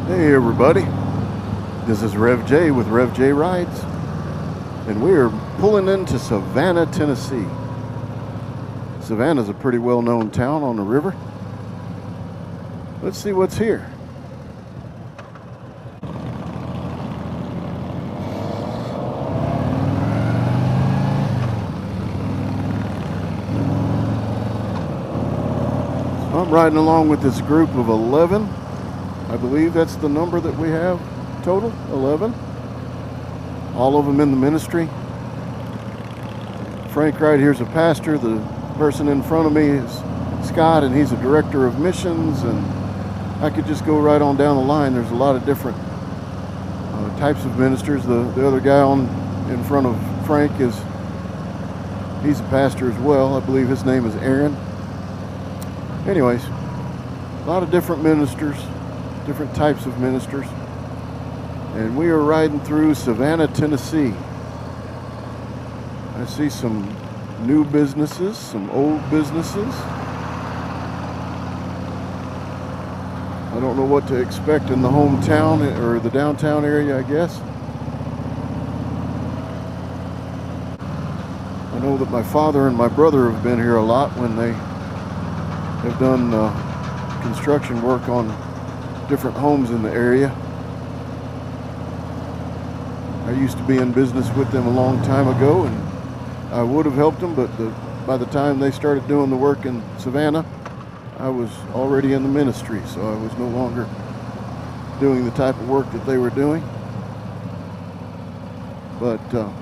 Hey everybody, this is Rev J with Rev J Rides, and we are pulling into Savannah, Tennessee. Savannah's a pretty well-known town on the river. Let's see what's here. So I'm riding along with this group of 11. I believe that's the number that we have total, 11. All of them in the ministry. Frank right here is a pastor. The person in front of me is Scott, and he's a director of missions. And I could just go right on down the line. There's a lot of different types of ministers. The other guy in front of Frank he's a pastor as well. I believe his name is Aaron. Anyways, a lot of different ministers. Different types of ministers, and we are riding through Savannah, Tennessee. I see some new businesses, some old businesses. I don't know what to expect in the hometown or the downtown area, I guess. I know that my father and my brother have been here a lot when they have done construction work on different homes in the area. I used to be in business with them a long time ago, and I would have helped them, but by the time they started doing the work in Savannah, I was already in the ministry, so I was no longer doing the type of work that they were doing. But so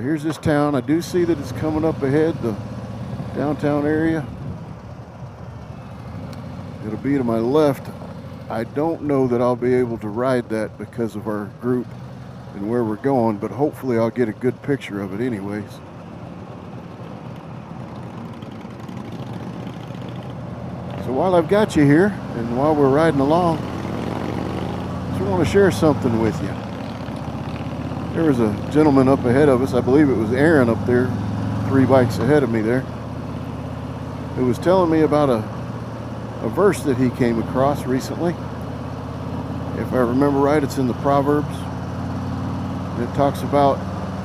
here's this town. I do see that it's coming up ahead, the downtown area. It'll be to my left. I don't know that I'll be able to ride that because of our group and where we're going, but hopefully I'll get a good picture of it anyways. So while I've got you here and while we're riding along, I just want to share something with you. There was a gentleman up ahead of us, I believe it was Aaron up there, 3 bikes ahead of me there, who was telling me about a verse that he came across recently. If I remember right, it's in the Proverbs. It talks about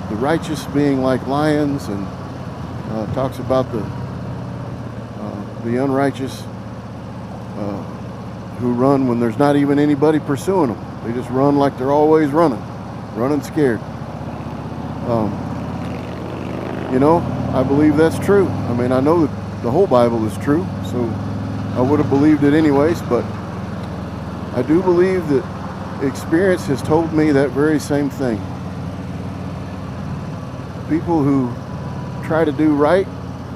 the righteous being like lions, and talks about the unrighteous who run when there's not even anybody pursuing them. They just run like they're always running scared. I believe that's true. I mean, I know that the whole Bible is true, so I would have believed it anyways, but I do believe that experience has told me that very same thing. People who try to do right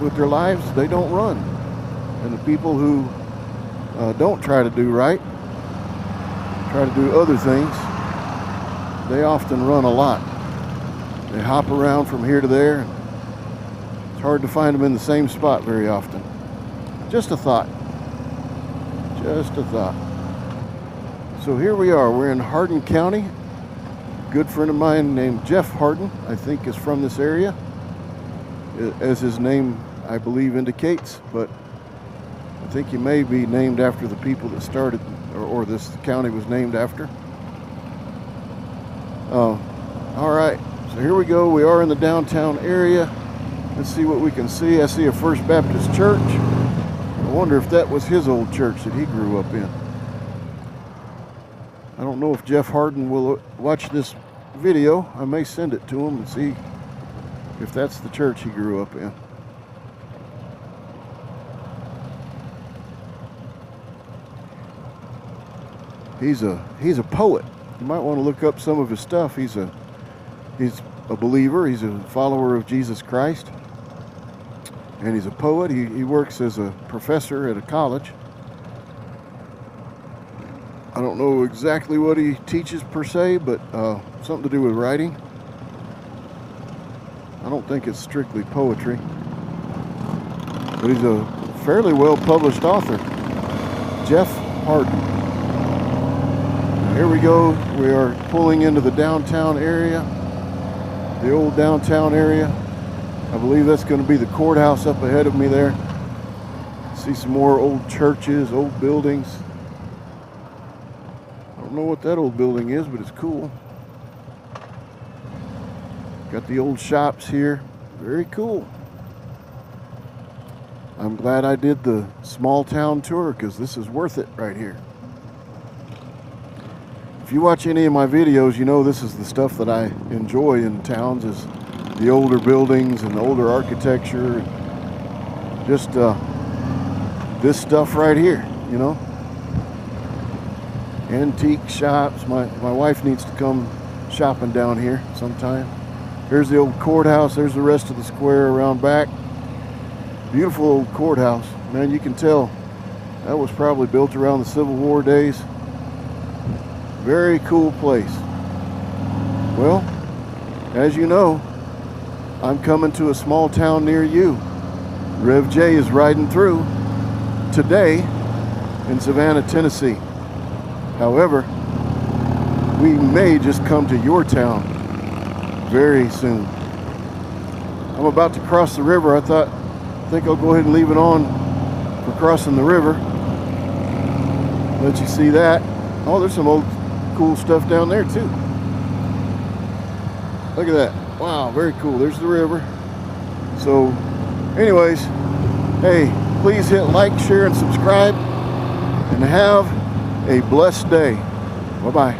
with their lives, they don't run. And the people who don't try to do right, try to do other things, they often run a lot. They hop around from here to there. It's hard to find them in the same spot very often. Just a thought. Just a thought. So here we are. We're in Hardin County. A good friend of mine named Jeff Hardin, I think, is from this area, as his name, I believe, indicates. But I think he may be named after the people that started, or this county was named after. All right. So here we go. We are in the downtown area. Let's see what we can see. I see a First Baptist church. I wonder if that was his old church that he grew up in. I don't know if Jeff Hardin will watch this video. I may send it to him and see if that's the church he grew up in. He's a poet. You might want to look up some of his stuff. He's a believer. He's a follower of Jesus Christ. And he's a poet. He works as a professor at a college. I don't know exactly what he teaches per se, but something to do with writing. I don't think it's strictly poetry. But he's a fairly well-published author. Jeff Hardin. Here we go. We are pulling into the downtown area. The old downtown area. I believe that's going to be the courthouse up ahead of me there. See some more old churches, old buildings. Don't know what that old building is, but it's cool. Got the old shops here. Very cool. I'm glad I did the small town tour because this is worth it right here. If you watch any of my videos, you know this is the stuff that I enjoy in towns, is the older buildings and the older architecture. Just this stuff right here, you know. Antique shops. My wife needs to come shopping down here sometime. Here's the old courthouse. There's the rest of the square around back. Beautiful old courthouse. Man, you can tell that was probably built around the Civil War days. Very cool place. Well, as you know, I'm coming to a small town near you. Rev J is riding through today in Savannah, Tennessee. However, we may just come to your town very soon. I'm about to cross the river. I think I'll go ahead and leave it on for crossing the river. Let you see that. Oh, there's some old cool stuff down there too. Look at that. Wow, very cool. There's the river. So anyways, hey, please hit like, share, and subscribe, and have a blessed day. Bye-bye.